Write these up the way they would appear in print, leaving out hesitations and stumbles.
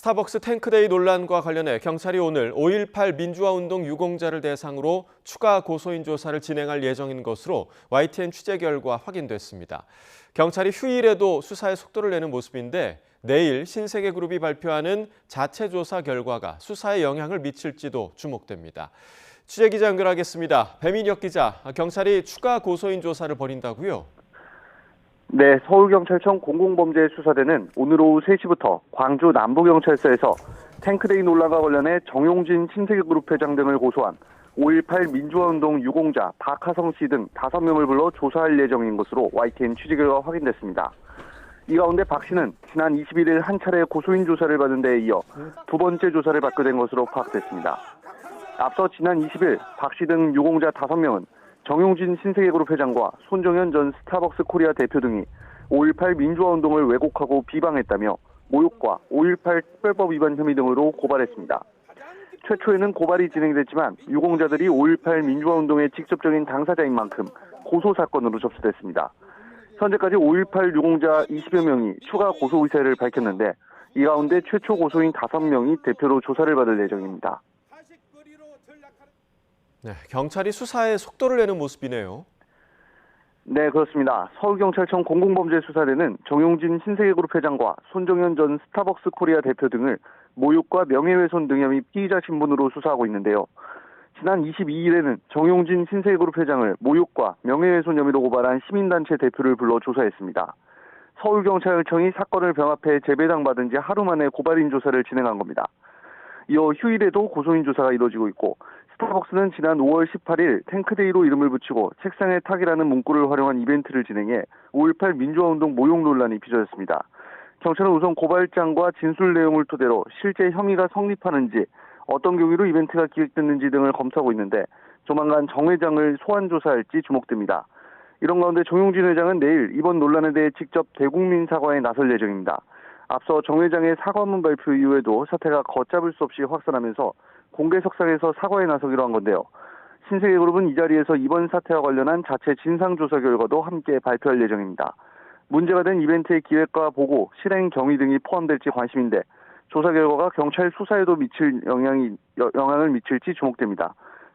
스타벅스 탱크데이 논란과 관련해 경찰이 오늘 5.18 민주화운동 유공자를 대상으로 추가 고소인 조사를 진행할 예정인 것으로 YTN 취재 결과 확인됐습니다. 경찰이 휴일에도 수사에 속도를 내는 모습인데 내일 신세계그룹이 발표하는 자체 조사 결과가 수사에 영향을 미칠지도 주목됩니다. 취재기자 연결하겠습니다. 배민혁 기자, 경찰이 추가 고소인 조사를 벌인다고요? 네, 서울경찰청 공공범죄수사대는 오늘 오후 3시부터 광주 남부경찰서에서 탱크데이 논란과 관련해 정용진 신세계그룹 회장 등을 고소한 5.18 민주화운동 유공자 박하성 씨 등 5명을 불러 조사할 예정인 것으로 YTN 취재 결과 확인됐습니다. 이 가운데 박 씨는 지난 21일 한 차례 고소인 조사를 받은 데에 이어 두 번째 조사를 받게 된 것으로 파악됐습니다. 앞서 지난 20일 박 씨 등 유공자 5명은 정용진 신세계그룹 회장과 손정현 전 스타벅스 코리아 대표 등이 5.18 민주화운동을 왜곡하고 비방했다며 모욕과 5.18 특별법 위반 혐의 등으로 고발했습니다. 최초에는 고발이 진행됐지만 유공자들이 5.18 민주화운동의 직접적인 당사자인 만큼 고소사건으로 접수됐습니다. 현재까지 5.18 유공자 20여 명이 추가 고소 의사를 밝혔는데 이 가운데 최초 고소인 5명이 대표로 조사를 받을 예정입니다. 네, 경찰이 수사에 속도를 내는 모습이네요. 네, 그렇습니다. 서울경찰청 공공범죄수사대는 정용진 신세계그룹 회장과 손정현 전 스타벅스 코리아 대표 등을 모욕과 명예훼손 등 혐의 피의자 신분으로 수사하고 있는데요. 지난 22일에는 정용진 신세계그룹 회장을 모욕과 명예훼손 혐의로 고발한 시민단체 대표를 불러 조사했습니다. 서울경찰청이 사건을 병합해 재배당받은 지 하루 만에 고발인 조사를 진행한 겁니다. 이어 휴일에도 고소인 조사가 이루어지고 있고 스타벅스는 지난 5월 18일 탱크데이로 이름을 붙이고 책상에 타기라는 문구를 활용한 이벤트를 진행해 5.18 민주화운동 모욕 논란이 빚어졌습니다. 경찰은 우선 고발장과 진술 내용을 토대로 실제 혐의가 성립하는지 어떤 경위로 이벤트가 기획됐는지 등을 검토하고 있는데 조만간 정 회장을 소환 조사할지 주목됩니다. 이런 가운데 정용진 회장은 내일 이번 논란에 대해 직접 대국민 사과에 나설 예정입니다. 앞서 정 회장의 사과문 발표 이후에도 사태가 걷잡을 수 없이 확산하면서 공개석상에서 사과에 나서기로 한 건데요. 신세계그룹은 이 자리에서 이번 사태와 관련한 자체 진상조사 결과도 함께 발표할 예정입니다. 문제가 된 이벤트의 기획과 보고, 실행 경위 등이 포함될지 관심인데 조사 결과가 경찰 수사에도 영향을 미칠지 주목됩니다.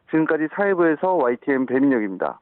지금까지 사회부에서 YTN 배민혁입니다.